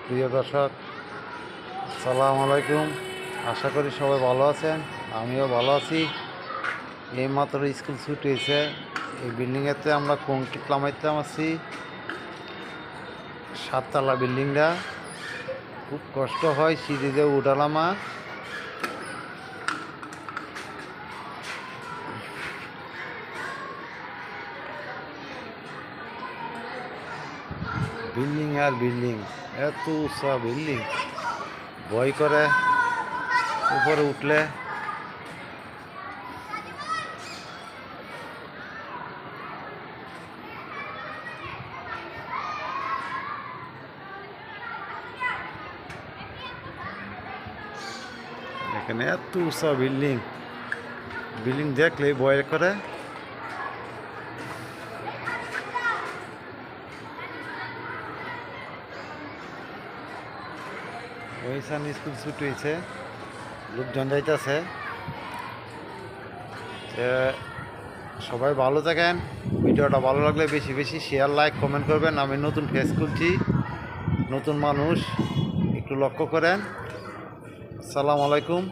প্রিয় দর্শক, আসসালামু আলাইকুম। আশা করি সবাই ভালো আছেন, আমিও ভালো আছি। এইমাত্র স্কুল ছুটি হয়েছে। এই বিল্ডিংয়েতে আমরা কংক্রিট নামাইতাম আছি। 7 তলা বিল্ডিংটা খুব কষ্ট হয়, সিঁড়ি দিয়ে উঠালামা। বিল্ডিং আর বিল্ডিং, এত উঁচা বিল্ডিং, ভয় করে উপরে উঠলে। এখানে এত উঁচা বিল্ডিং, বিল্ডিং দেখলেই ভয় করে। ওইখানে স্কুল ছুটি হয়েছে, লোকজন যাইতেছে। সবাই ভালো থাকেন। ভিডিওটা ভালো লাগলে বেশি বেশি শেয়ার, লাইক, কমেন্ট করবেন। আমি নতুন ফেস খুলছি, নতুন মানুষ, একটু লক্ষ্য করেন। আসসালামু আলাইকুম।